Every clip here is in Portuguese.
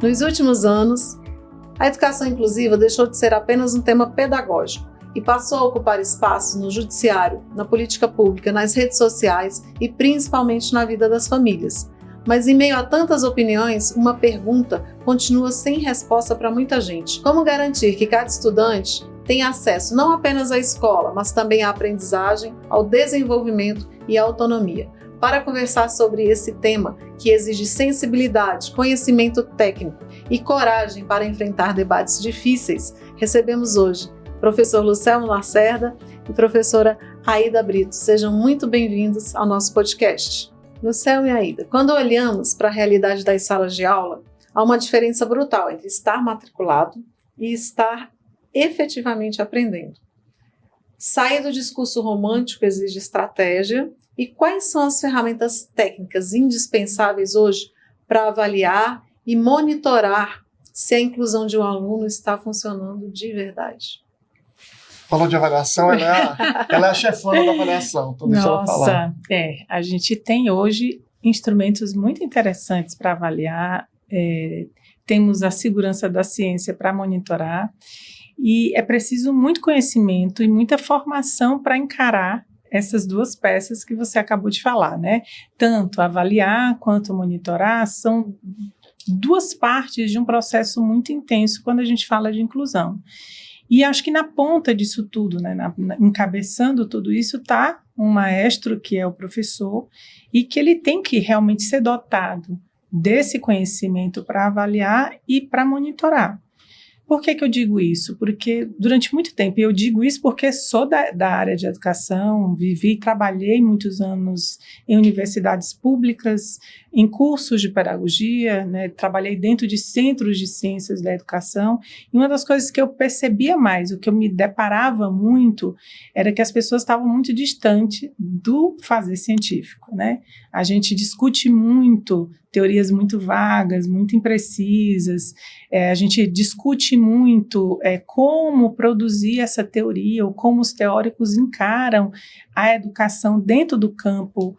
Nos últimos anos, a educação inclusiva deixou de ser apenas um tema pedagógico e passou a ocupar espaços no judiciário, na política pública, nas redes sociais e principalmente na vida das famílias. Mas em meio a tantas opiniões, uma pergunta continua sem resposta para muita gente. Como garantir que cada estudante tenha acesso não apenas à escola, mas também à aprendizagem, ao desenvolvimento e à autonomia? Para conversar sobre esse tema, que exige sensibilidade, conhecimento técnico e coragem para enfrentar debates difíceis, recebemos hoje o professor Lucelmo Lacerda e professora Aida Brito. Sejam muito bem-vindos ao nosso podcast. Lucelmo e Aida, quando olhamos para a realidade das salas de aula, há uma diferença brutal entre estar matriculado e estar efetivamente aprendendo. Sair do discurso romântico exige estratégia. E quais são as ferramentas técnicas indispensáveis hoje para avaliar e monitorar se a inclusão de um aluno está funcionando de verdade? Falou de avaliação, ela é a chefona da avaliação, então deixa ela falar. Nossa, a gente tem hoje instrumentos muito interessantes para avaliar, temos a segurança da ciência para monitorar, e é preciso muito conhecimento e muita formação para encarar essas duas peças que você acabou de falar, né? Tanto avaliar quanto monitorar são duas partes de um processo muito intenso quando a gente fala de inclusão. E acho que na ponta disso tudo, né, encabeçando tudo isso, está um maestro que é o professor e que ele tem que realmente ser dotado desse conhecimento para avaliar e para monitorar. Por que eu digo isso? Porque durante muito tempo, e eu digo isso porque sou da área de educação, vivi e trabalhei muitos anos em universidades públicas, em cursos de pedagogia, né, trabalhei dentro de centros de ciências da educação, e uma das coisas que eu percebia mais, o que eu me deparava muito, era que as pessoas estavam muito distantes do fazer científico, né? A gente discute muito teorias muito vagas, muito imprecisas, a gente discute muito como produzir essa teoria, ou como os teóricos encaram a educação dentro do campo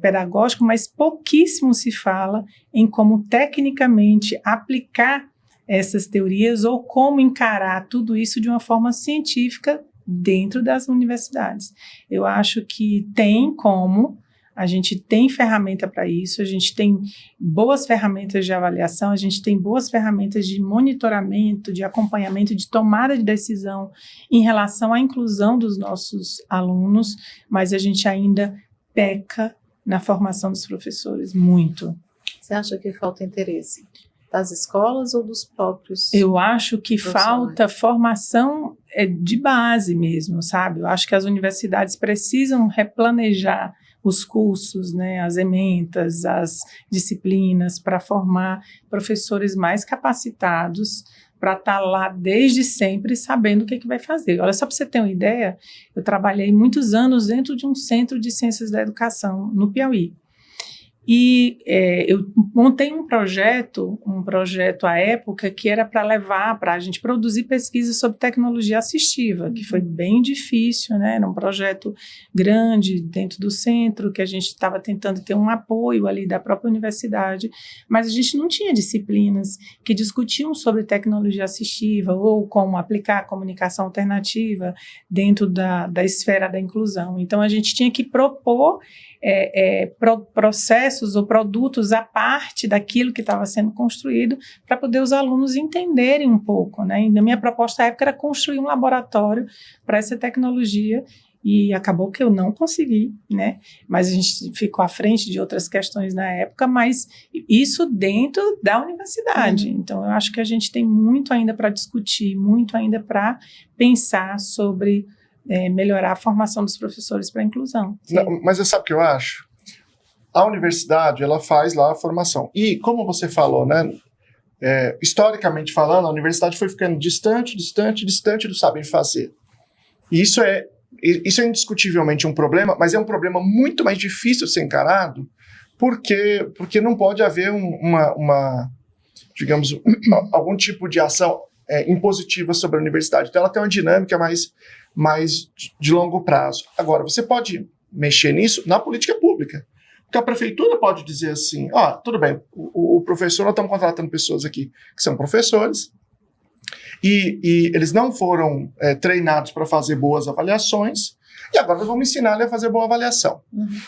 pedagógico, mas pouquíssimo se fala em como tecnicamente aplicar essas teorias ou como encarar tudo isso de uma forma científica dentro das universidades. Eu acho que tem como. A gente tem ferramenta para isso, a gente tem boas ferramentas de avaliação, a gente tem boas ferramentas de monitoramento, de acompanhamento, de tomada de decisão em relação à inclusão dos nossos alunos, mas a gente ainda peca na formação dos professores, muito. Você acha que falta interesse das escolas ou dos próprios? Eu acho que falta formação de base mesmo, sabe? Eu acho que as universidades precisam replanejar os cursos, né, as ementas, as disciplinas, para formar professores mais capacitados para estar lá desde sempre sabendo o que vai fazer. Olha, só para você ter uma ideia, eu trabalhei muitos anos dentro de um centro de ciências da educação no Piauí. E eu montei um projeto à época que era para levar, para a gente produzir pesquisa sobre tecnologia assistiva, que foi bem difícil, né? Era um projeto grande dentro do centro, que a gente estava tentando ter um apoio ali da própria universidade, mas a gente não tinha disciplinas que discutiam sobre tecnologia assistiva ou como aplicar a comunicação alternativa dentro da esfera da inclusão. Então, a gente tinha que propor processos ou produtos à parte daquilo que estava sendo construído para poder os alunos entenderem um pouco, né? E a minha proposta à época era construir um laboratório para essa tecnologia e acabou que eu não consegui, né? Mas a gente ficou à frente de outras questões na época, mas isso dentro da universidade. Então, eu acho que a gente tem muito ainda para discutir, muito ainda para pensar sobre melhorar a formação dos professores para a inclusão. Não, mas você sabe o que eu acho? A universidade, ela faz lá a formação. E, como você falou, né, historicamente falando, a universidade foi ficando distante do saber fazer. E isso é indiscutivelmente um problema, mas é um problema muito mais difícil de ser encarado, porque não pode haver digamos, algum tipo de ação impositiva sobre a universidade. Então, ela tem uma dinâmica mais de longo prazo. Agora, você pode mexer nisso na política pública. Porque a prefeitura pode dizer assim, tudo bem, o professor, nós estamos contratando pessoas aqui que são professores, e eles não foram treinados para fazer boas avaliações, e agora nós vamos ensinar ele a fazer boa avaliação.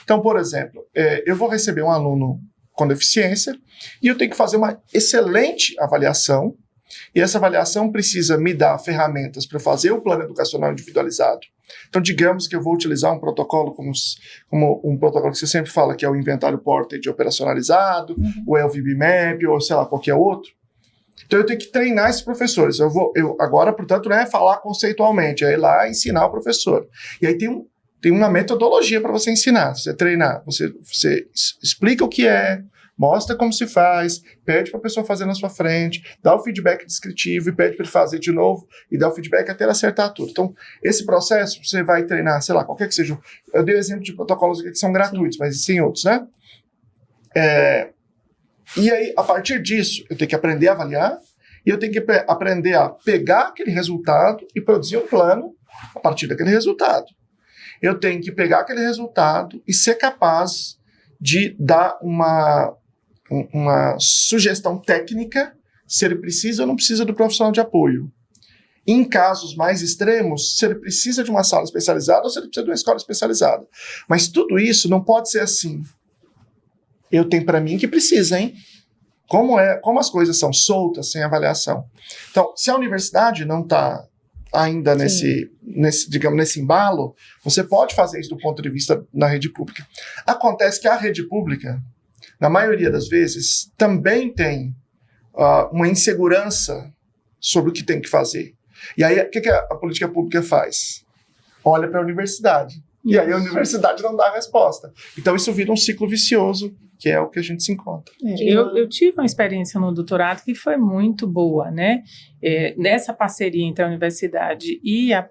Então, por exemplo, eu vou receber um aluno com deficiência, e eu tenho que fazer uma excelente avaliação, e essa avaliação precisa me dar ferramentas para fazer o plano educacional individualizado. Então, digamos que eu vou utilizar um protocolo como um protocolo que você sempre fala, que é o inventário Portage operacionalizado, o LVB-MAP, ou sei lá, qualquer outro. Então, eu tenho que treinar esses professores. Eu agora, portanto, não é falar conceitualmente, é ir lá ensinar o professor. E aí tem uma metodologia para você ensinar, você treinar. Você explica o que é, mostra como se faz, pede para a pessoa fazer na sua frente, dá o feedback descritivo e pede para ele fazer de novo e dá o feedback até ele acertar tudo. Então, esse processo você vai treinar, sei lá, qualquer que seja. Eu dei exemplo de protocolos aqui que são gratuitos, mas existem outros, né? E aí, a partir disso, eu tenho que aprender a avaliar e eu tenho que aprender a pegar aquele resultado e produzir um plano a partir daquele resultado. Eu tenho que pegar aquele resultado e ser capaz de dar uma sugestão técnica se ele precisa ou não precisa do profissional de apoio. Em casos mais extremos, se ele precisa de uma sala especializada ou se ele precisa de uma escola especializada. Mas tudo isso não pode ser assim. Eu tenho para mim que precisa, hein? Como as coisas são soltas, sem avaliação. Então, se a universidade não está ainda nesse embalo, você pode fazer isso do ponto de vista da rede pública. Acontece que a rede pública, na maioria das vezes, também tem uma insegurança sobre o que tem que fazer. E aí, o que a política pública faz? Olha para a universidade. E aí a universidade não dá a resposta. Então isso vira um ciclo vicioso, que é o que a gente se encontra. Eu tive uma experiência no doutorado que foi muito boa, né? Nessa parceria entre a universidade e o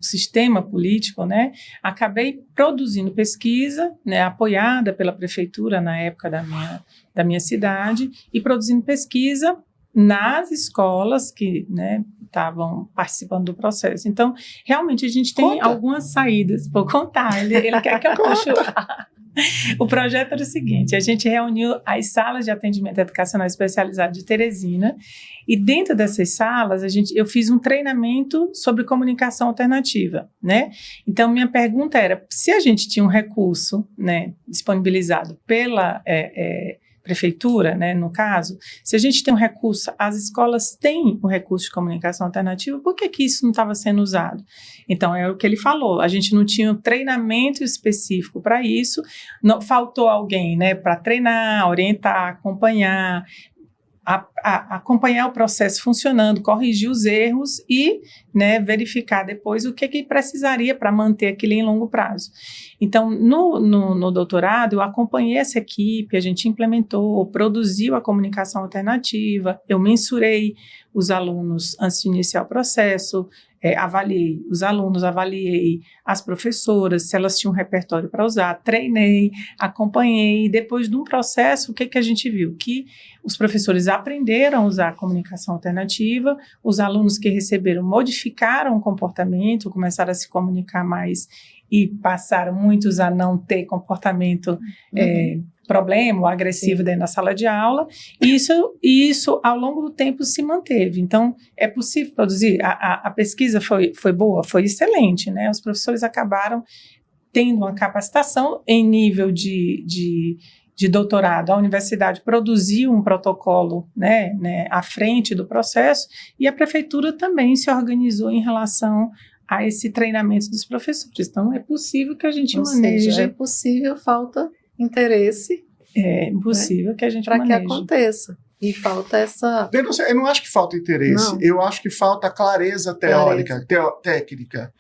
sistema político, né? Acabei produzindo pesquisa, né? Apoiada pela prefeitura na época da minha cidade, e produzindo pesquisa nas escolas que, né, estavam participando do processo. Então, realmente, a gente tem algumas saídas. Vou contar, ele quer que eu puxe. O projeto era o seguinte: a gente reuniu as salas de atendimento educacional especializado de Teresina, e dentro dessas salas eu fiz um treinamento sobre comunicação alternativa, né? Então, minha pergunta era, se a gente tinha um recurso, né, disponibilizado pela prefeitura, né, no caso, se a gente tem um recurso, as escolas têm o recurso de comunicação alternativa, por que isso não estava sendo usado? Então, é o que ele falou, a gente não tinha um treinamento específico para isso, faltou alguém, né, para treinar, orientar, acompanhar, acompanhar o processo funcionando, corrigir os erros e, né, verificar depois o que precisaria para manter aquilo em longo prazo. Então, no doutorado, eu acompanhei essa equipe, a gente implementou, produziu a comunicação alternativa, eu mensurei os alunos antes de iniciar o processo, avaliei os alunos, avaliei as professoras, se elas tinham um repertório para usar, treinei, acompanhei, e depois de um processo, o que a gente viu? Que os professores aprenderam a usar a comunicação alternativa, os alunos que receberam modificaram o comportamento, começaram a se comunicar mais e passaram muitos a não ter comportamento problema ou agressivo dentro da sala de aula, e isso ao longo do tempo se manteve. Então, é possível produzir. A pesquisa foi boa, foi excelente, né? Os professores acabaram tendo uma capacitação em nível de doutorado. A universidade produziu um protocolo, né, à frente do processo, e a prefeitura também se organizou em relação a esse treinamento dos professores. Então, é possível que a gente maneje. Seja, é possível, falta interesse. É impossível que a gente maneje. Para que aconteça. E falta essa... Eu não acho que falta interesse, não. Eu acho que falta clareza teórica, técnica.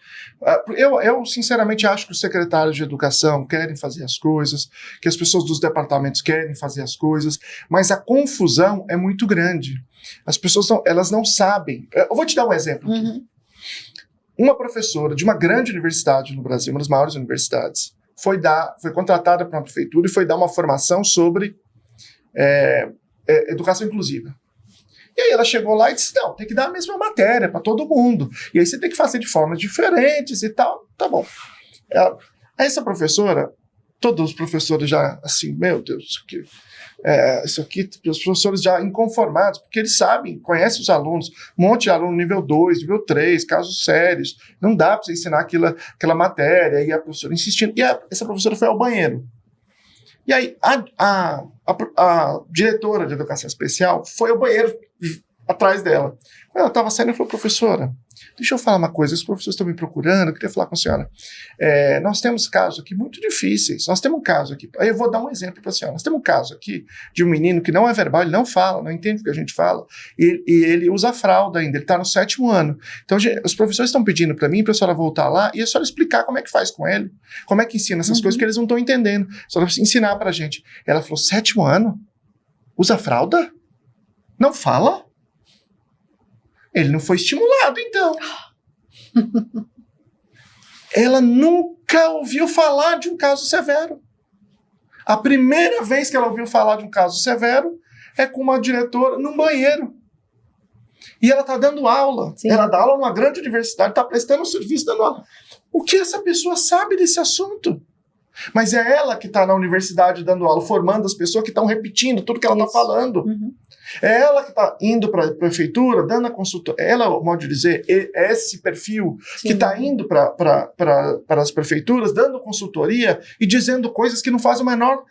Eu, sinceramente, acho que os secretários de educação querem fazer as coisas, que as pessoas dos departamentos querem fazer as coisas, mas a confusão é muito grande. As pessoas elas não sabem. Eu vou te dar um exemplo aqui. Uma professora de uma grande universidade no Brasil, uma das maiores universidades, foi contratada para uma prefeitura e foi dar uma formação sobre educação inclusiva. E aí ela chegou lá e disse, não, tem que dar a mesma matéria para todo mundo. E aí você tem que fazer de formas diferentes e tal. Tá bom. Essa professora todos os professores já, assim, meu Deus, isso aqui, os professores já inconformados, porque eles sabem, conhecem os alunos, um monte de aluno nível 2, nível 3, casos sérios, não dá para você ensinar aquela matéria, e a professora insistindo, e essa professora foi ao banheiro. E aí, a diretora de educação especial foi ao banheiro atrás dela. Quando ela estava saindo, ela falou, professora, deixa eu falar uma coisa, os professores estão me procurando, eu queria falar com a senhora. Nós temos casos aqui muito difíceis, nós temos um caso aqui, aí eu vou dar um exemplo para a senhora, nós temos um caso aqui de um menino que não é verbal, ele não fala, não entende o que a gente fala, e ele usa fralda ainda, ele está no 7º ano. Então, os professores estão pedindo para mim, para a senhora voltar lá, e a senhora explicar como é que faz com ele, como é que ensina essas coisas, porque eles não estão entendendo, a senhora ensinar para a gente. Ela falou, 7º ano? Usa fralda? Não fala? Ele não foi estimulado, então. Ela nunca ouviu falar de um caso severo. A primeira vez que ela ouviu falar de um caso severo é com uma diretora num banheiro. E ela está dando aula. Sim. Ela dá aula numa grande universidade, está prestando um serviço, dando aula. O que essa pessoa sabe desse assunto? Mas é ela que está na universidade dando aula, formando as pessoas que estão repetindo tudo que ela está falando. Uhum. É ela que está indo para a prefeitura, dando a consultoria. Ela, modo de dizer, é esse perfil Sim. que está indo para as prefeituras, dando consultoria e dizendo coisas que não fazem o menor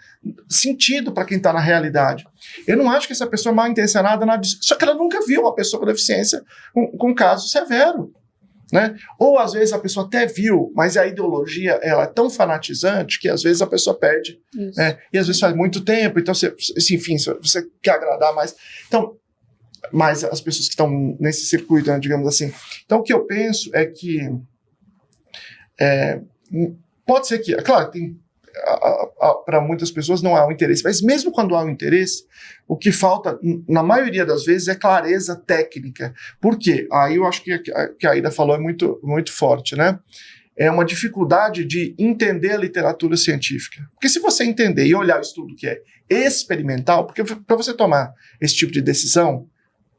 sentido para quem está na realidade. Eu não acho que essa pessoa é mal intencionada, só que ela nunca viu uma pessoa com deficiência com um caso severo. Né? Ou às vezes a pessoa até viu, mas a ideologia ela é tão fanatizante que às vezes a pessoa perde, né? E às vezes faz muito tempo, então enfim, você quer agradar mais, então, mais as pessoas que estão nesse circuito, né, digamos assim. Então o que eu penso é que pode ser que, claro, tem para muitas pessoas não há um interesse, mas mesmo quando há um interesse, o que falta, na maioria das vezes, é clareza técnica. Por quê? Aí eu acho que a Aida falou é muito, muito forte, né? É uma dificuldade de entender a literatura científica. Porque se você entender e olhar o estudo que é experimental, porque para você tomar esse tipo de decisão,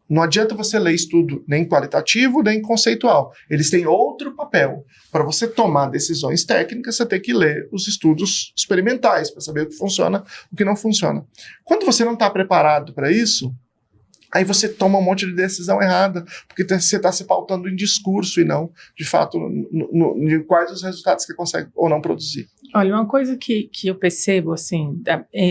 não adianta você ler estudo nem qualitativo, nem conceitual. Eles têm outro papel. Para você tomar decisões técnicas, você tem que ler os estudos experimentais para saber o que funciona, o que não funciona. Quando você não está preparado para isso, aí você toma um monte de decisão errada, porque você está se pautando em discurso e não, de fato, em quais os resultados que consegue ou não produzir. Olha, uma coisa que eu percebo, assim,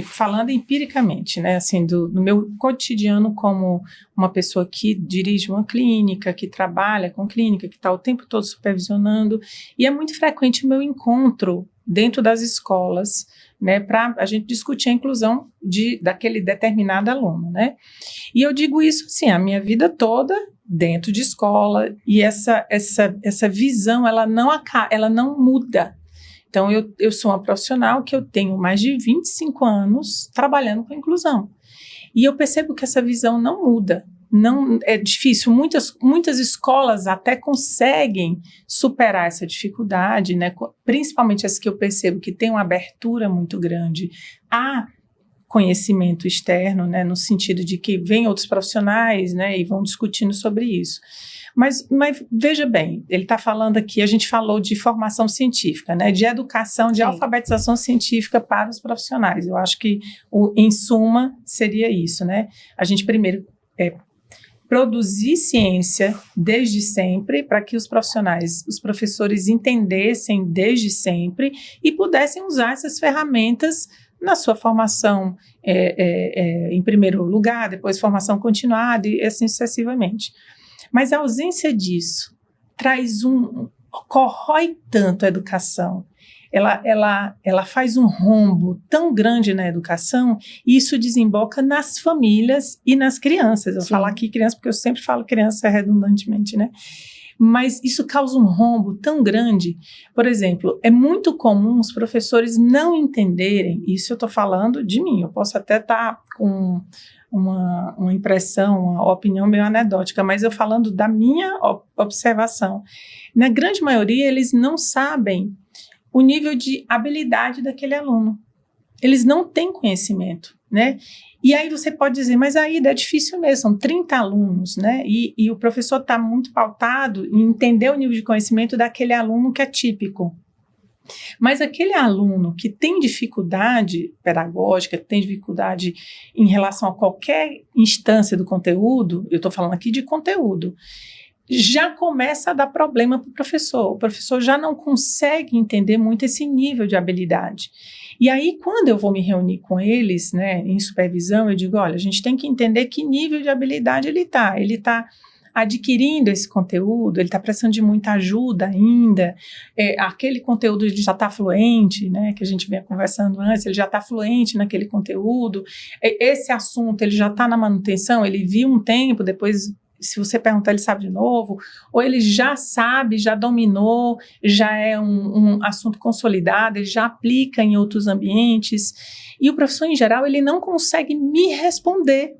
falando empiricamente, né, assim, no meu cotidiano como uma pessoa que dirige uma clínica, que trabalha com clínica, que está o tempo todo supervisionando, e é muito frequente o meu encontro dentro das escolas, né, para a gente discutir a inclusão daquele determinado aluno, né? E eu digo isso, assim, a minha vida toda dentro de escola, e essa visão, ela não muda. Então, eu sou uma profissional que eu tenho mais de 25 anos trabalhando com inclusão. E eu percebo que essa visão não muda. Não, é difícil, muitas escolas até conseguem superar essa dificuldade, né? Principalmente as que eu percebo que tem uma abertura muito grande a conhecimento externo, né? No sentido de que vêm outros profissionais, né? E vão discutindo sobre isso. Mas veja bem, ele está falando aqui, a gente falou de formação científica, né, de educação, de Sim. alfabetização científica para os profissionais. Eu acho que, em suma, seria isso, né? A gente primeiro produzir ciência desde sempre para que os profissionais, os professores entendessem desde sempre e pudessem usar essas ferramentas na sua formação em primeiro lugar, depois formação continuada e assim sucessivamente. Mas a ausência disso corrói tanto a educação, ela faz um rombo tão grande na educação, e isso desemboca nas famílias e nas crianças. Eu Sim. falo aqui criança porque eu sempre falo criança redundantemente, né? Mas isso causa um rombo tão grande. Por exemplo, é muito comum os professores não entenderem, isso eu estou falando de mim, eu posso até estar com uma impressão, uma opinião meio anedótica, mas eu falando da minha observação. Na grande maioria, eles não sabem o nível de habilidade daquele aluno. Eles não têm conhecimento, né? E aí você pode dizer, mas aí é difícil mesmo, são 30 alunos, né? E o professor está muito pautado em entender o nível de conhecimento daquele aluno que é típico. Mas aquele aluno que tem dificuldade pedagógica, que tem dificuldade em relação a qualquer instância do conteúdo, eu estou falando aqui de conteúdo, já começa a dar problema para o professor. O professor já não consegue entender muito esse nível de habilidade. E aí, quando eu vou me reunir com eles, né, em supervisão, eu digo, olha, a gente tem que entender que nível de habilidade ele está. Ele está adquirindo esse conteúdo, ele está precisando de muita ajuda ainda, aquele conteúdo ele já está fluente, né, que a gente vinha conversando antes, ele já está fluente naquele conteúdo, esse assunto ele já está na manutenção, ele viu um tempo, depois se você perguntar ele sabe de novo, ou ele já sabe, já dominou, já é um assunto consolidado, ele já aplica em outros ambientes, e o professor em geral ele não consegue me responder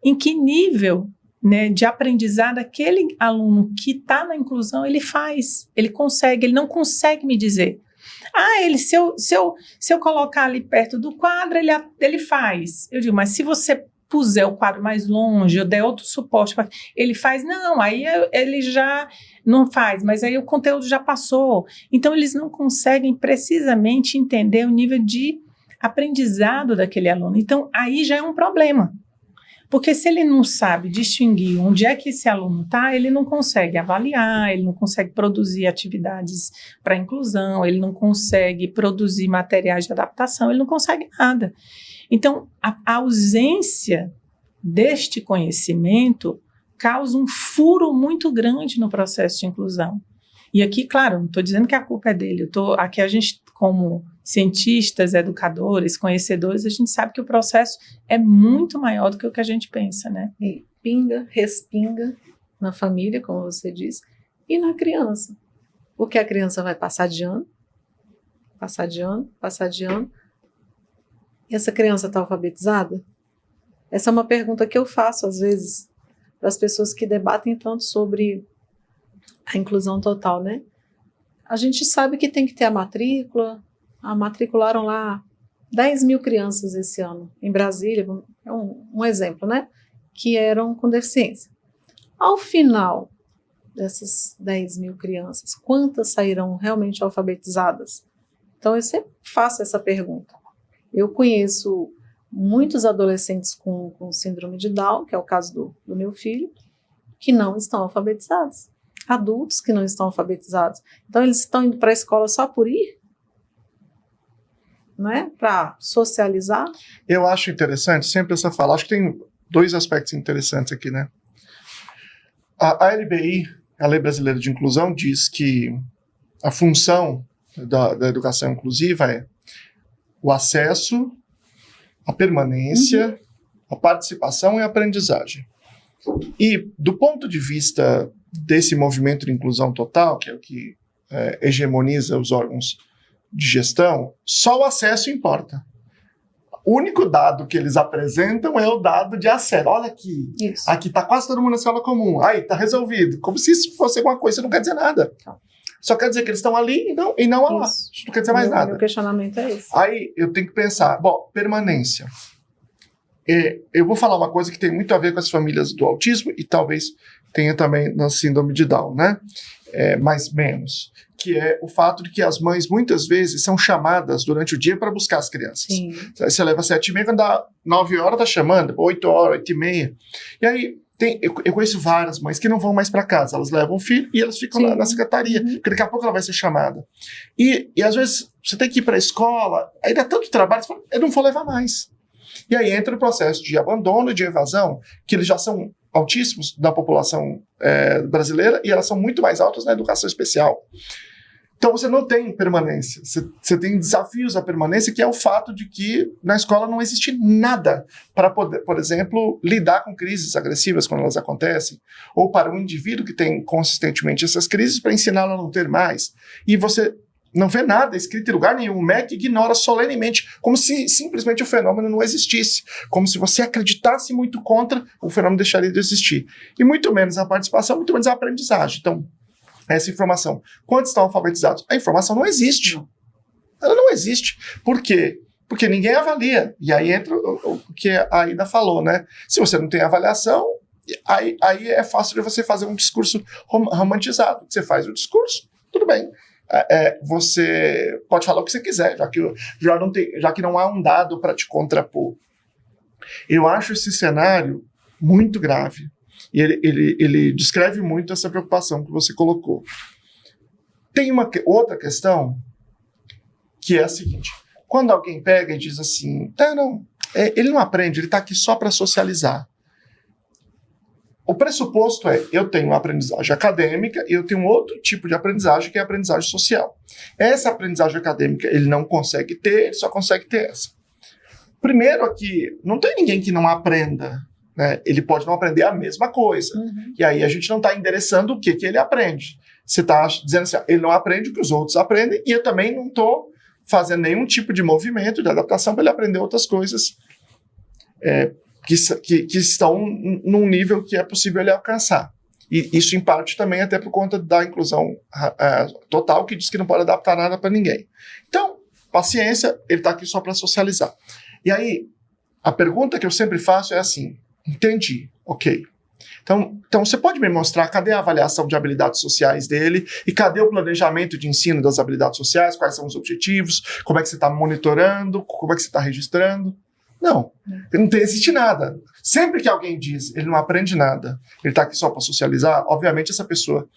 em que nível, né, de aprendizado aquele aluno que está na inclusão ele faz, ele consegue, ele não consegue me dizer. Se eu colocar ali perto do quadro, ele faz. Eu digo, mas se você puser o quadro mais longe, eu der outro suporte, ele faz, não, aí ele já não faz, mas aí o conteúdo já passou. Então, eles não conseguem precisamente entender o nível de aprendizado daquele aluno. Então, aí já é um problema. Porque se ele não sabe distinguir onde é que esse aluno está, ele não consegue avaliar, ele não consegue produzir atividades para inclusão, ele não consegue produzir materiais de adaptação, ele não consegue nada. Então, a ausência deste conhecimento causa um furo muito grande no processo de inclusão. E aqui, claro, não estou dizendo que a culpa é dele, aqui a gente, como cientistas, educadores, conhecedores, a gente sabe que o processo é muito maior do que o que a gente pensa, né? E pinga, respinga na família, como você disse, e na criança. Porque a criança vai passar de ano, passar de ano, passar de ano. E essa criança está alfabetizada? Essa é uma pergunta que eu faço, às vezes, para as pessoas que debatem tanto sobre a inclusão total, né? A gente sabe que tem que ter a matrícula, matricularam lá 10 mil crianças esse ano, em Brasília, é um exemplo, né? Que eram com deficiência. Ao final dessas 10 mil crianças, quantas sairão realmente alfabetizadas? Então, eu sempre faço essa pergunta. Eu conheço muitos adolescentes com síndrome de Down, que é o caso do meu filho, que não estão alfabetizados. Adultos que não estão alfabetizados. Então, eles estão indo para a escola só por ir? Não é? Para socializar? Eu acho interessante sempre essa fala. Acho que tem dois aspectos interessantes aqui, né? A LBI, a Lei Brasileira de Inclusão, diz que a função da educação inclusiva é o acesso, a permanência, a participação e a aprendizagem. E, do ponto de vista desse movimento de inclusão total, que é o que hegemoniza os órgãos de gestão, só o acesso importa. O único dado que eles apresentam é o dado de acesso. Olha aqui, aqui está quase todo mundo na escola comum. Aí, está resolvido. Como se isso fosse alguma coisa, não quer dizer nada. Só quer dizer que eles estão ali e não lá. Isso não quer dizer mais nada. O questionamento é esse. Aí, eu tenho que pensar, permanência. Eu vou falar uma coisa que tem muito a ver com as famílias do autismo e talvez tenha também na síndrome de Down, né? Mais menos. Que é o fato de que as mães muitas vezes são chamadas durante o dia para buscar as crianças. Sim. Você leva 7h30, quando dá 9 horas tá chamando, 8 horas, 8h30. E aí, eu conheço várias mães que não vão mais para casa, elas levam o filho e elas ficam lá na secretaria, porque daqui a pouco ela vai ser chamada. E às vezes você tem que ir para a escola, aí dá tanto trabalho, você fala, eu não vou levar mais. E aí entra o processo de abandono e de evasão, que eles já são altíssimos da população brasileira e elas são muito mais altas na educação especial. Então você não tem permanência, você tem desafios à permanência, que é o fato de que na escola não existe nada para poder, por exemplo, lidar com crises agressivas quando elas acontecem, ou para um indivíduo que tem consistentemente essas crises para ensiná-lo a não ter mais. E você não vê nada escrito em lugar nenhum. O MEC ignora solenemente, como se simplesmente o fenômeno não existisse, como se você acreditasse muito contra, o fenômeno deixaria de existir. E muito menos a participação, muito menos a aprendizagem. Então, essa informação. Quantos estão alfabetizados? A informação não existe. Ela não existe. Por quê? Porque ninguém avalia. E aí entra o que a Aida falou, né? Se você não tem avaliação, aí é fácil de você fazer um discurso romantizado. Você faz o discurso, tudo bem. você pode falar o que você quiser, já que não há um dado para te contrapor. Eu acho esse cenário muito grave. E ele descreve muito essa preocupação que você colocou. Tem uma outra questão, que é a seguinte: quando alguém pega e diz assim, ele não aprende, ele está aqui só para socializar. O pressuposto é, eu tenho uma aprendizagem acadêmica e eu tenho outro tipo de aprendizagem, que é a aprendizagem social. Essa aprendizagem acadêmica ele não consegue ter, ele só consegue ter essa. Primeiro aqui, não tem ninguém que não aprenda, né? Ele pode não aprender a mesma coisa. Uhum. E aí a gente não está endereçando o que ele aprende. Você está dizendo assim, ele não aprende o que os outros aprendem, e eu também não estou fazendo nenhum tipo de movimento, de adaptação para ele aprender outras coisas que estão num nível que é possível ele alcançar. E isso, em parte, também até por conta da inclusão total, que diz que não pode adaptar nada para ninguém. Então, paciência, ele está aqui só para socializar. E aí, a pergunta que eu sempre faço é assim, entendi, ok. Então você pode me mostrar cadê a avaliação de habilidades sociais dele e cadê o planejamento de ensino das habilidades sociais, quais são os objetivos, como é que você está monitorando, como é que você está registrando? Não existe nada. Sempre que alguém diz ele não aprende nada, ele está aqui só para socializar, obviamente essa pessoa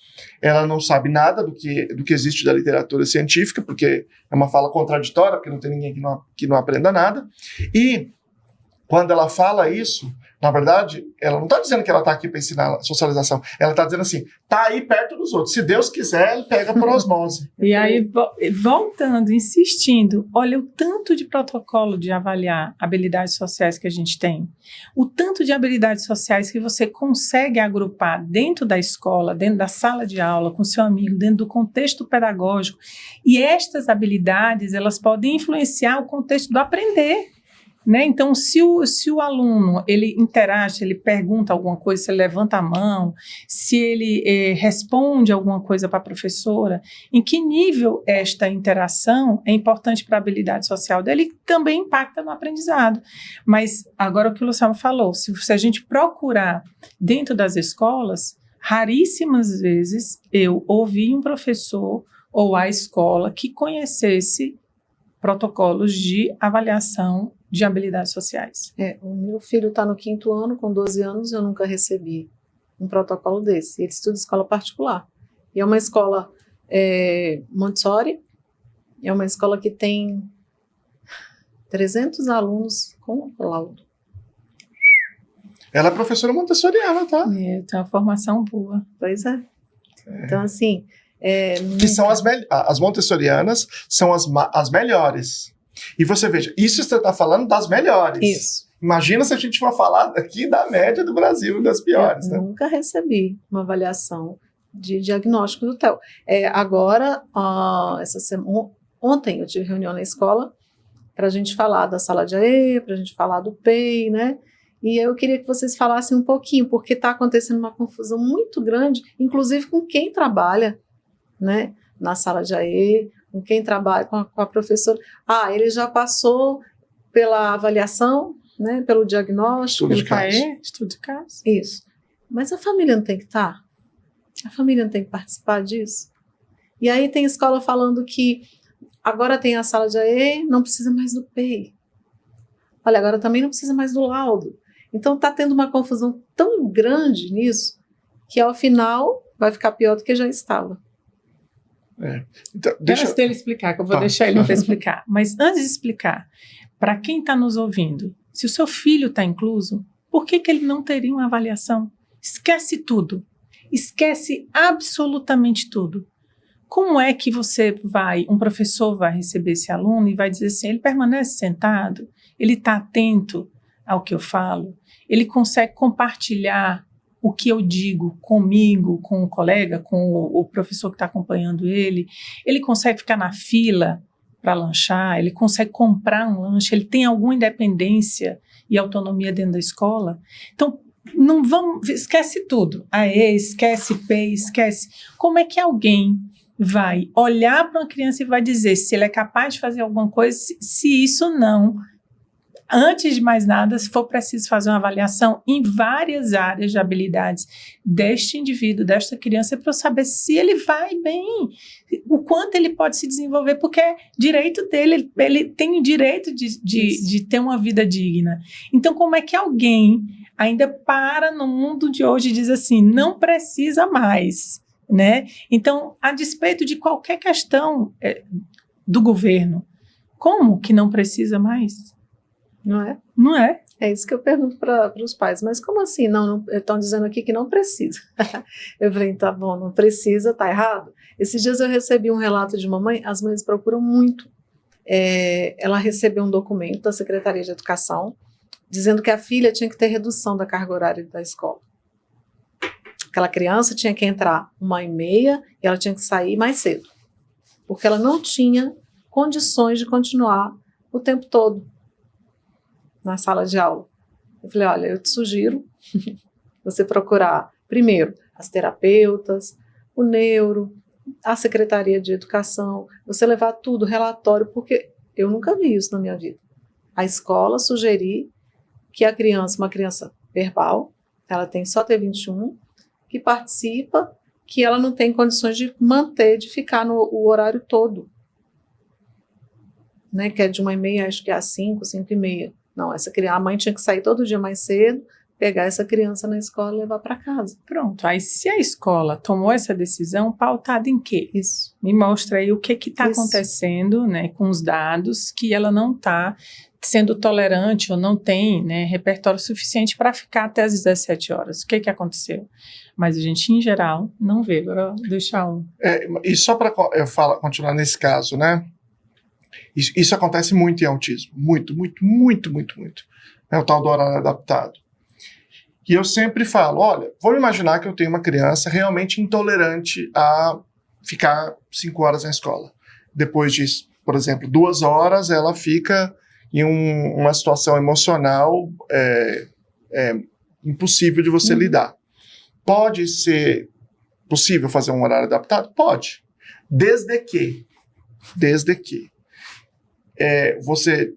ela não sabe nada do que existe da literatura científica, porque é uma fala contraditória, porque não tem ninguém que não aprenda nada. E quando ela fala isso, na verdade, ela não está dizendo que ela está aqui para ensinar socialização. Ela está dizendo assim, está aí perto dos outros. Se Deus quiser, ele pega por osmose. E aí, voltando, insistindo, olha o tanto de protocolo de avaliar habilidades sociais que a gente tem. O tanto de habilidades sociais que você consegue agrupar dentro da escola, dentro da sala de aula, com seu amigo, dentro do contexto pedagógico. E estas habilidades, elas podem influenciar o contexto do aprender. Né? Então, se o aluno ele interage, ele pergunta alguma coisa, se ele levanta a mão, se ele responde alguma coisa para a professora, em que nível esta interação é importante para a habilidade social dele, também impacta no aprendizado. Mas agora o que o Luciano falou, se a gente procurar dentro das escolas, raríssimas vezes eu ouvi um professor ou a escola que conhecesse protocolos de avaliação de habilidades sociais. O meu filho está no 5º ano, com 12 anos, eu nunca recebi um protocolo desse. Ele estuda escola particular. E é uma escola Montessori, é uma escola que tem 300 alunos com laudo. Ela é professora montessoriana, tá? Tem uma formação boa. Pois é. Então, assim... que são as montessorianas, são as melhores. E você veja, isso você está falando das melhores. Isso. Imagina se a gente for falar aqui da média do Brasil, das piores. Eu nunca recebi uma avaliação de diagnóstico do TEL. Agora, ontem eu tive reunião na escola para a gente falar da sala de AE, para a gente falar do PEI, né? E eu queria que vocês falassem um pouquinho, porque está acontecendo uma confusão muito grande, inclusive com quem trabalha, né, na sala de AE, com quem trabalha, com a professora. Ele já passou pela avaliação, né, pelo diagnóstico, Estudo de caso. Estudo de caso. Isso. Mas a família não tem que estar? A família não tem que participar disso? E aí tem escola falando que agora tem a sala de AE, não precisa mais do PEI. Olha, agora também não precisa mais do laudo. Então está tendo uma confusão tão grande nisso, que ao final vai ficar pior do que já estava. Então, Antes dele explicar, que eu vou deixar ele para explicar. Mas antes de explicar, para quem está nos ouvindo, se o seu filho está incluso, por que ele não teria uma avaliação? Esquece tudo. Esquece absolutamente tudo. Como é que um professor vai receber esse aluno e vai dizer assim, ele permanece sentado, ele está atento ao que eu falo, ele consegue compartilhar o que eu digo comigo, com o colega, com o professor que está acompanhando ele consegue ficar na fila para lanchar, ele consegue comprar um lanche, ele tem alguma independência e autonomia dentro da escola. Então, esquece tudo. Esquece PEI, esquece. Como é que alguém vai olhar para uma criança e vai dizer se ele é capaz de fazer alguma coisa, se isso não antes de mais nada, se for preciso fazer uma avaliação em várias áreas de habilidades deste indivíduo, desta criança, para eu saber se ele vai bem, o quanto ele pode se desenvolver, porque é direito dele, ele tem o direito de ter uma vida digna. Então, como é que alguém ainda para no mundo de hoje e diz assim, não precisa mais, né? Então, a despeito de qualquer questão do governo, como que não precisa mais? Não é? Não é? É isso que eu pergunto para os pais. Mas como assim? Não, estão dizendo aqui que não precisa. Eu falei, tá bom, não precisa, tá errado. Esses dias eu recebi um relato de uma mãe, as mães procuram muito. Ela recebeu um documento da Secretaria de Educação dizendo que a filha tinha que ter redução da carga horária da escola. Aquela criança tinha que entrar 1h30 e ela tinha que sair mais cedo, porque ela não tinha condições de continuar o tempo todo na sala de aula. Eu falei, olha, eu te sugiro você procurar, primeiro, as terapeutas, o neuro, a Secretaria de Educação, você levar tudo, relatório, porque eu nunca vi isso na minha vida. A escola sugerir que a criança, uma criança verbal, ela tem só T21, que participa, que ela não tem condições de manter, de ficar o horário todo. Né, que é de 1h30, acho que é às 5h30. Não, a mãe tinha que sair todo dia mais cedo, pegar essa criança na escola e levar para casa. Pronto, aí se a escola tomou essa decisão, pautada em quê? Isso. Me mostra aí o que está acontecendo, né, com os dados, que ela não está sendo tolerante ou não tem, né, repertório suficiente para ficar até as 17 horas. O que aconteceu? Mas a gente, em geral, não vê. Agora, deixar um... E só para continuar nesse caso, né? Isso acontece muito em autismo. Muito. É o tal do horário adaptado. E eu sempre falo, olha, vamos imaginar que eu tenho uma criança realmente intolerante a ficar 5 horas na escola. Depois de, por exemplo, 2 horas, ela fica em uma situação emocional impossível de você lidar. Pode ser possível fazer um horário adaptado? Pode. Desde que você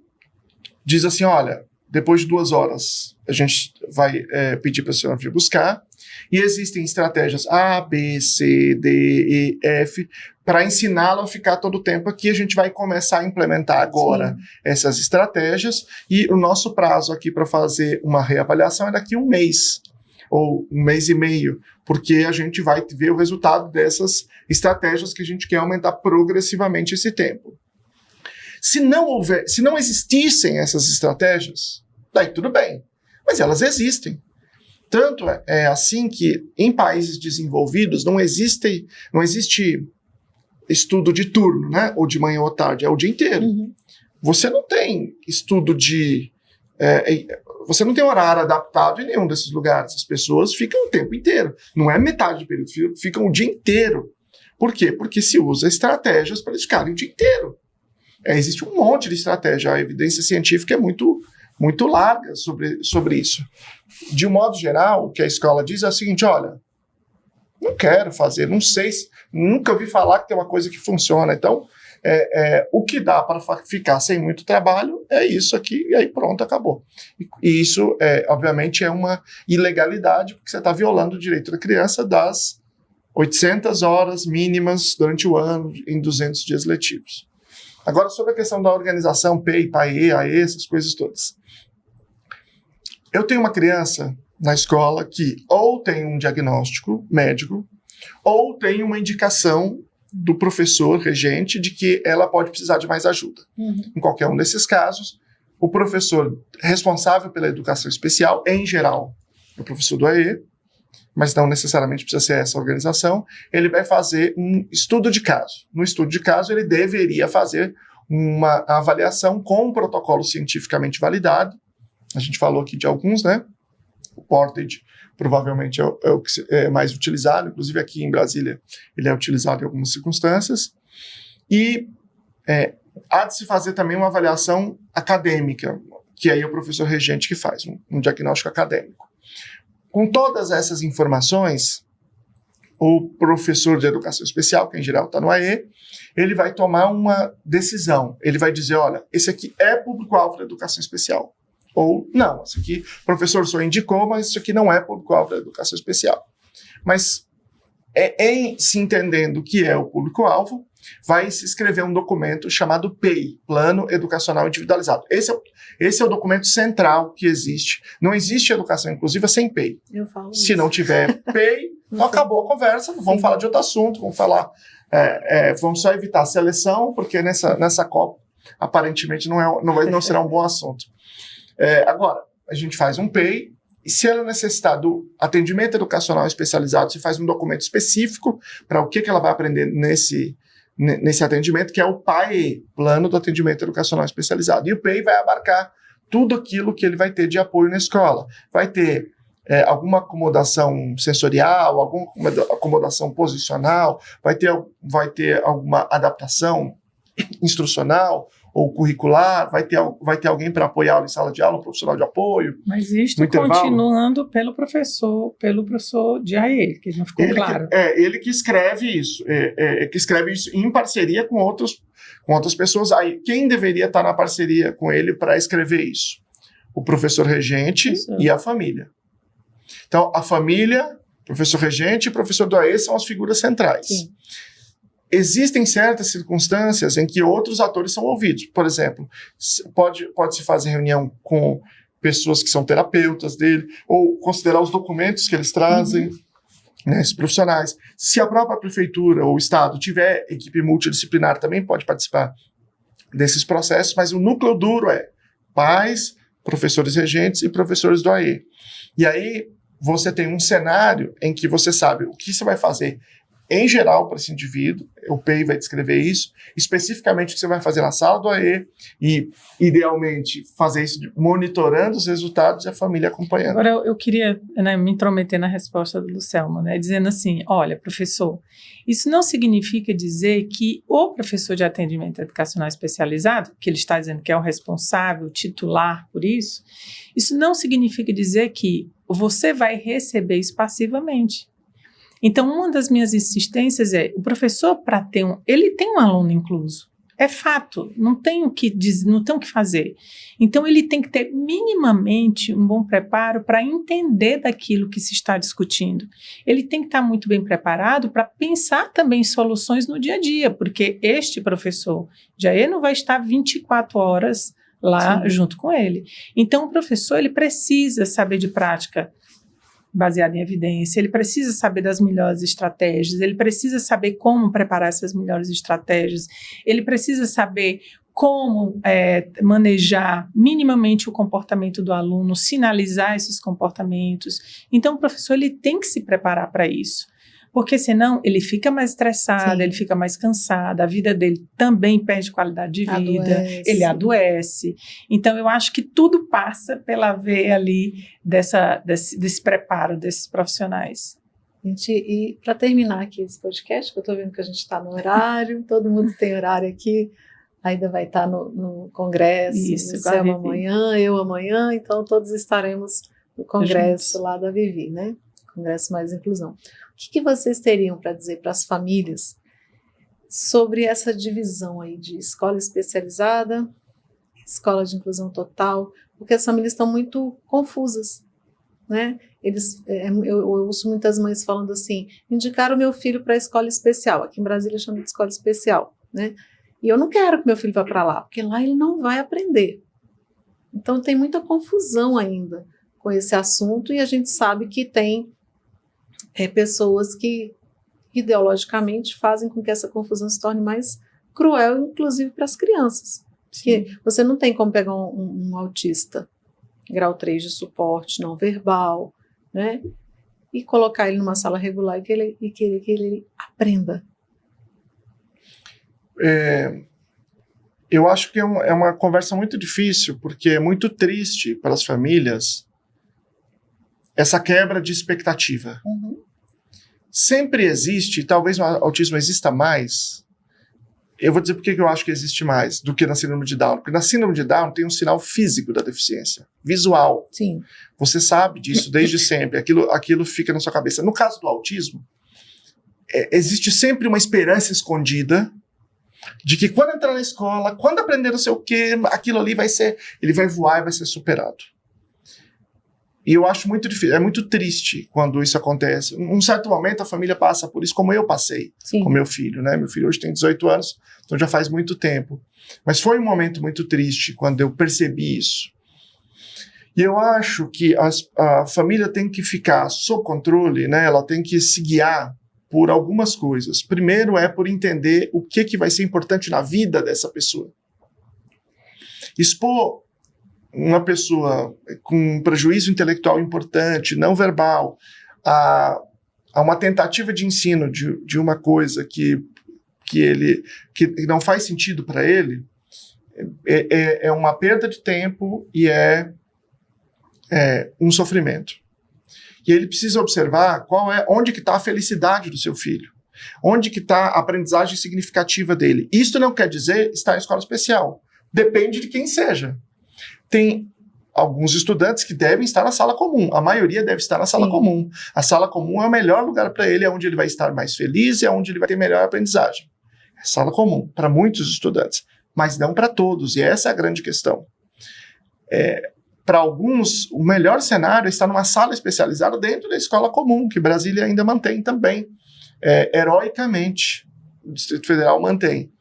diz assim, olha, depois de 2 horas a gente vai pedir para a senhora vir buscar, e existem estratégias A, B, C, D, E, F, para ensiná-lo a ficar todo o tempo aqui. A gente vai começar a implementar agora essas estratégias, e o nosso prazo aqui para fazer uma reavaliação é daqui a 1 mês, ou 1 mês e meio, porque a gente vai ver o resultado dessas estratégias que a gente quer aumentar progressivamente esse tempo. Se não existissem essas estratégias, daí tudo bem, mas elas existem. Tanto é assim que em países desenvolvidos não existe estudo de turno, né? Ou de manhã ou tarde, é o dia inteiro. Você não tem estudo você não tem horário adaptado em nenhum desses lugares. As pessoas ficam o tempo inteiro. Não é metade do período, ficam o dia inteiro. Por quê? Porque se usa estratégias para eles ficarem o dia inteiro. Existe um monte de estratégia. A evidência científica é muito larga sobre isso. De um modo geral, o que a escola diz é o seguinte, olha, não quero fazer, não sei, nunca ouvi falar que tem uma coisa que funciona, então o que dá para ficar sem muito trabalho é isso aqui, e aí pronto, acabou. E isso, obviamente, é uma ilegalidade, porque você está violando o direito da criança das 800 horas mínimas durante o ano, em 200 dias letivos. Agora, sobre a questão da organização PEI, PAE, AE, essas coisas todas. Eu tenho uma criança na escola que ou tem um diagnóstico médico, ou tem uma indicação do professor regente de que ela pode precisar de mais ajuda. Em qualquer um desses casos, o professor responsável pela educação especial, em geral, é o professor do AE, mas não necessariamente precisa ser essa organização, ele vai fazer um estudo de caso. No estudo de caso, ele deveria fazer uma avaliação com um protocolo cientificamente validado. A gente falou aqui de alguns, né? O Portage provavelmente é o que é mais utilizado, inclusive aqui em Brasília ele é utilizado em algumas circunstâncias. E há de se fazer também uma avaliação acadêmica, que aí é o professor regente que faz, um diagnóstico acadêmico. Com todas essas informações, o professor de educação especial, que em geral está no AE, ele vai tomar uma decisão. Ele vai dizer, olha, esse aqui é público-alvo da educação especial. Ou, não, esse aqui o professor só indicou, mas isso aqui não é público-alvo da educação especial. Mas, em se entendendo o que é o público-alvo, vai se escrever um documento chamado PEI, Plano Educacional Individualizado. Esse é o documento central que existe. Não existe educação inclusiva sem PEI. Eu falo Se isso. não tiver PEI, acabou a conversa, vamos falar de outro assunto, vamos falar, vamos só evitar a seleção, porque nessa Copa, aparentemente, não será um bom assunto. Agora, a gente faz um PEI, e se ela necessitar do atendimento educacional especializado, se faz um documento específico para o que ela vai aprender nesse atendimento, que é o PAE, Plano do Atendimento Educacional Especializado. E o PEI vai abarcar tudo aquilo que ele vai ter de apoio na escola. Vai ter alguma acomodação sensorial, alguma acomodação posicional, vai ter alguma adaptação instrucional ou curricular, vai ter alguém para apoiá-lo em sala de aula, um profissional de apoio. Mas isto continuando pelo professor de AE, que não ficou claro. Ele que escreve isso, em parceria com outras pessoas. Aí, quem deveria estar na parceria com ele para escrever isso? O professor regente e a família. Então, a família, professor regente e professor do AE são as figuras centrais. Sim. Existem certas circunstâncias em que outros atores são ouvidos. Por exemplo, pode-se fazer reunião com pessoas que são terapeutas dele, ou considerar os documentos que eles trazem, né, esses profissionais. Se a própria prefeitura ou o Estado tiver equipe multidisciplinar, também pode participar desses processos, mas o núcleo duro é pais, professores regentes e professores do AE. E aí você tem um cenário em que você sabe o que você vai fazer em geral para esse indivíduo, o PEI vai descrever isso, especificamente o que você vai fazer na sala do AE e, idealmente, fazer isso monitorando os resultados e a família acompanhando. Agora, eu queria me intrometer na resposta do Lucelmo, dizendo assim, olha, professor, isso não significa dizer que o professor de atendimento educacional especializado, que ele está dizendo que é o responsável, o titular por isso não significa dizer que você vai receber isso passivamente. Então, uma das minhas insistências é, o professor, ele tem um aluno incluso, é fato, não tem o que fazer. Então, ele tem que ter minimamente um bom preparo para entender daquilo que se está discutindo. Ele tem que estar muito bem preparado para pensar também em soluções no dia a dia, porque este professor de AE não vai estar 24 horas lá junto com ele. Então, o professor ele precisa saber de prática baseado em evidência, ele precisa saber das melhores estratégias, ele precisa saber como preparar essas melhores estratégias, ele precisa saber como manejar minimamente o comportamento do aluno, sinalizar esses comportamentos. Então, o professor ele tem que se preparar para isso, porque senão ele fica mais estressado, ele fica mais cansado, a vida dele também perde qualidade de vida, ele adoece. Então, eu acho que tudo passa pela veia ali desse preparo desses profissionais. Gente, e para terminar aqui esse podcast, que eu estou vendo que a gente está no horário, todo mundo tem horário aqui, ainda vai estar no congresso, Lucelmo amanhã, eu amanhã, então todos estaremos no congresso lá da Vivi, né? Congresso Mais Inclusão. O que vocês teriam para dizer para as famílias sobre essa divisão aí de escola especializada, escola de inclusão total, porque as famílias estão muito confusas, né? Eu ouço muitas mães falando assim, indicaram o meu filho para a escola especial, aqui em Brasília chama de escola especial, né? E eu não quero que meu filho vá para lá, porque lá ele não vai aprender. Então tem muita confusão ainda com esse assunto e a gente sabe que tem pessoas que ideologicamente fazem com que essa confusão se torne mais cruel, inclusive para as crianças. Porque você não tem como pegar um autista, grau 3 de suporte não verbal, né, e colocar ele numa sala regular e querer que ele aprenda. Eu acho que é uma conversa muito difícil, porque é muito triste para as famílias essa quebra de expectativa. Sempre existe, talvez no autismo exista mais, eu vou dizer por que eu acho que existe mais do que na síndrome de Down. Porque na síndrome de Down tem um sinal físico da deficiência, visual. Sim. Você sabe disso desde sempre, aquilo fica na sua cabeça. No caso do autismo, existe sempre uma esperança escondida De que quando entrar na escola, quando aprender não sei o quê, aquilo ali ele vai voar e vai ser superado. E eu acho muito difícil, é muito triste quando isso acontece. Um certo momento a família passa por isso, como eu passei com meu filho, né? Meu filho hoje tem 18 anos, então já faz muito tempo. Mas foi um momento muito triste quando eu percebi isso. E eu acho que a família tem que ficar sob controle, né? Ela tem que se guiar por algumas coisas. Primeiro é por entender o que vai ser importante na vida dessa pessoa. Expor uma pessoa com um prejuízo intelectual importante, não verbal, a uma tentativa de ensino de uma coisa que não faz sentido para ele, é uma perda de tempo e é um sofrimento. E ele precisa observar onde que está a felicidade do seu filho, onde que está a aprendizagem significativa dele. Isso não quer dizer estar em escola especial. Depende de quem seja. Tem alguns estudantes que devem estar na sala comum. A maioria deve estar na sala comum. A sala comum é o melhor lugar para ele, é onde ele vai estar mais feliz, é onde ele vai ter melhor aprendizagem. É sala comum, para muitos estudantes, mas não para todos, e essa é a grande questão. Para alguns, o melhor cenário é estar numa sala especializada dentro da escola comum, que Brasília ainda mantém também, heroicamente, o Distrito Federal mantém.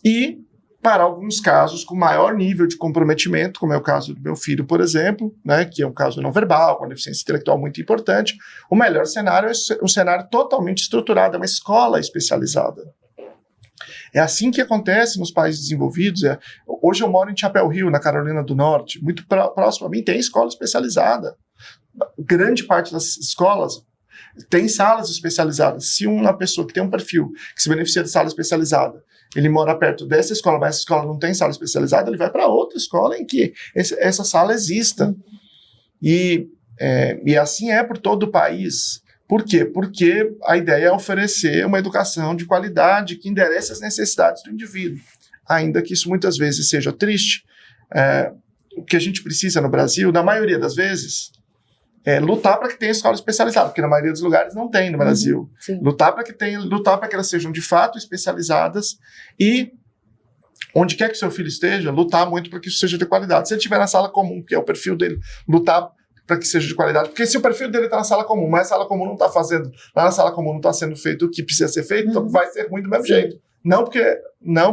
E, para alguns casos com maior nível de comprometimento, como é o caso do meu filho, por exemplo, né, que é um caso não verbal, com uma deficiência intelectual muito importante, o melhor cenário é um cenário totalmente estruturado, é uma escola especializada. É assim que acontece nos países desenvolvidos. Hoje eu moro em Chapel Hill, na Carolina do Norte, muito próximo a mim, tem escola especializada. Grande parte das escolas tem salas especializadas. Se uma pessoa que tem um perfil que se beneficia de sala especializada, ele mora perto dessa escola, mas essa escola não tem sala especializada, ele vai para outra escola em que essa sala exista. E assim é por todo o país. Por quê? Porque a ideia é oferecer uma educação de qualidade que endereça as necessidades do indivíduo. Ainda que isso muitas vezes seja triste, o que a gente precisa no Brasil, na maioria das vezes, é lutar para que tenha escola especializada, porque na maioria dos lugares não tem no Brasil. Lutar para que elas sejam de fato especializadas e, onde quer que seu filho esteja, lutar muito para que isso seja de qualidade. Se ele estiver na sala comum, que é o perfil dele, lutar para que seja de qualidade, porque se o perfil dele está na sala comum, mas a sala comum não está fazendo, lá na sala comum não está sendo feito o que precisa ser feito, então vai ser ruim do mesmo jeito. Não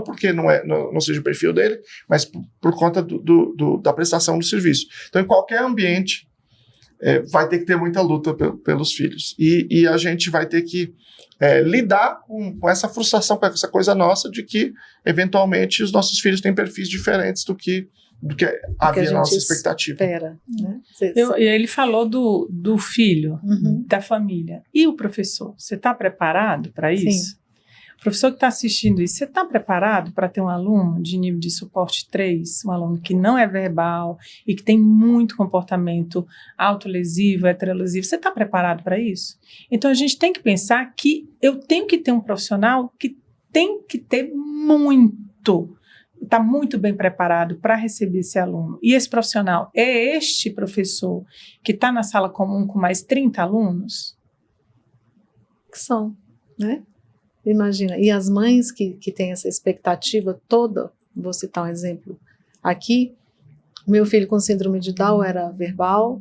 porque não seja o perfil dele, mas por conta da prestação do serviço. Então, em qualquer ambiente, vai ter que ter muita luta pelos filhos. E a gente vai ter que lidar com essa frustração, com essa coisa nossa de que, eventualmente, os nossos filhos têm perfis diferentes do que havia na nossa expectativa. Espera, né? Ele falou do filho, da família. E o professor? Você está preparado para isso? Sim. O professor que está assistindo isso, você está preparado para ter um aluno de nível de suporte 3, um aluno que não é verbal e que tem muito comportamento autolesivo, heterolesivo? Você está preparado para isso? Então, a gente tem que pensar que eu tenho que ter um profissional que tem que ter está muito bem preparado para receber esse aluno. E esse profissional é este professor que está na sala comum com mais 30 alunos? Que são, né? Imagina. E as mães que têm essa expectativa toda, vou citar um exemplo aqui, meu filho com síndrome de Down era verbal,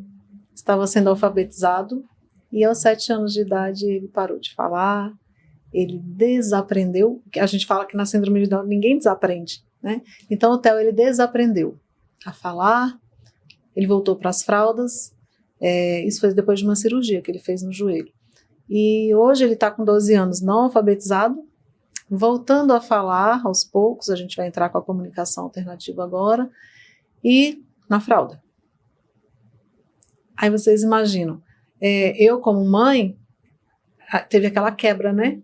estava sendo alfabetizado, e aos 7 anos de idade ele parou de falar, ele desaprendeu, a gente fala que na síndrome de Down ninguém desaprende, né? Então o Theo, ele desaprendeu a falar, ele voltou para as fraldas, isso foi depois de uma cirurgia que ele fez no joelho. E hoje ele está com 12 anos não alfabetizado, voltando a falar aos poucos, a gente vai entrar com a comunicação alternativa agora, e na fralda. Aí vocês imaginam, eu como mãe, teve aquela quebra, né?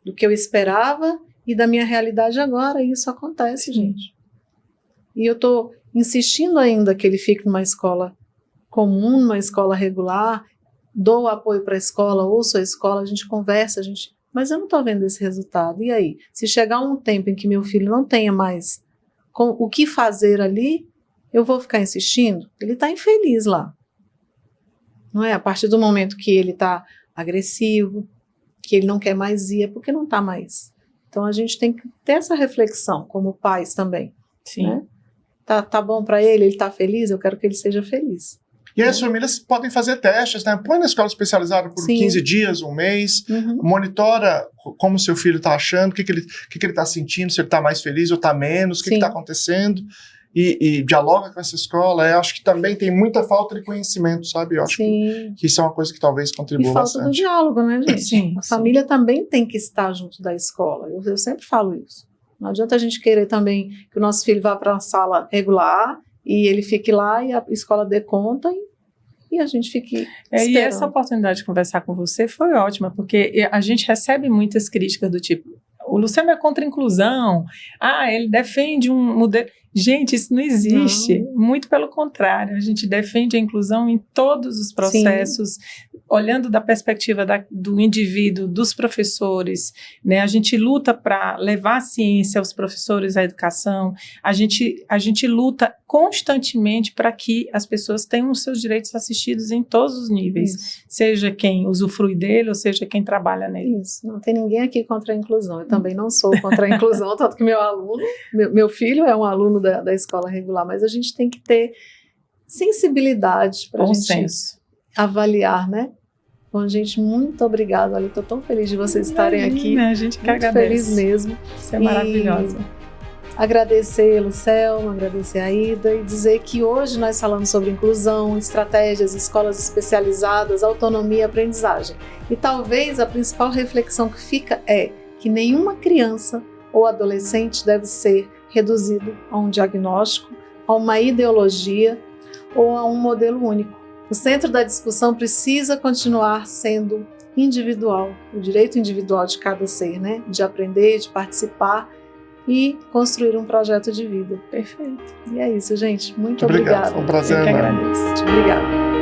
Do que eu esperava e da minha realidade agora, e isso acontece, gente. E eu estou insistindo ainda que ele fique numa escola comum, numa escola regular, dou apoio para a escola, ouço a escola, a gente conversa, mas eu não estou vendo esse resultado. E aí? Se chegar um tempo em que meu filho não tenha mais o que fazer ali, eu vou ficar insistindo? Ele está infeliz lá. Não é? A partir do momento que ele está agressivo, que ele não quer mais ir, é porque não está mais Então a gente tem que ter essa reflexão como pais também. Sim. Né? Tá bom para ele está feliz, eu quero que ele seja feliz. E aí as famílias podem fazer testes, né? Põe na escola especializada por 15 dias, um mês, monitora como seu filho está achando, o que ele está sentindo, se ele está mais feliz ou está menos, o que está acontecendo, e dialoga com essa escola. Eu acho que também tem muita falta de conhecimento, sabe? Eu acho que isso é uma coisa que talvez contribua bastante. E falta do diálogo, né, gente? Sim, a família também tem que estar junto da escola. Eu sempre falo isso. Não adianta a gente querer também que o nosso filho vá para uma sala regular e ele fique lá e a escola dê conta e a gente fique esperando. E essa oportunidade de conversar com você foi ótima, porque a gente recebe muitas críticas do tipo, o Luciano é contra a inclusão, ele defende um modelo. Gente, isso não existe, muito pelo contrário, a gente defende a inclusão em todos os processos, olhando da perspectiva do indivíduo, dos professores, né? A gente luta para levar a ciência aos professores, à educação, a gente luta constantemente para que as pessoas tenham os seus direitos assistidos em todos os níveis, seja quem usufrui dele ou seja quem trabalha nele. Isso, não tem ninguém aqui contra a inclusão, eu também não sou contra a inclusão, tanto que meu filho é um aluno da escola regular, mas a gente tem que ter sensibilidade para a gente avaliar, né? Bom, gente, muito obrigada. Olha, eu estou tão feliz de vocês estarem aqui. A gente que muito agradece. Feliz mesmo. Você é maravilhosa. Agradecer a Selma, agradecer a Ida e dizer que hoje nós falamos sobre inclusão, estratégias, escolas especializadas, autonomia e aprendizagem. E talvez a principal reflexão que fica é que nenhuma criança ou adolescente deve ser reduzido a um diagnóstico, a uma ideologia ou a um modelo único. O centro da discussão precisa continuar sendo individual, o direito individual de cada ser, né? De aprender, de participar e construir um projeto de vida. Perfeito. E é isso, gente. Muito obrigado. obrigada. Foi um prazer. Eu que agradeço. Obrigada.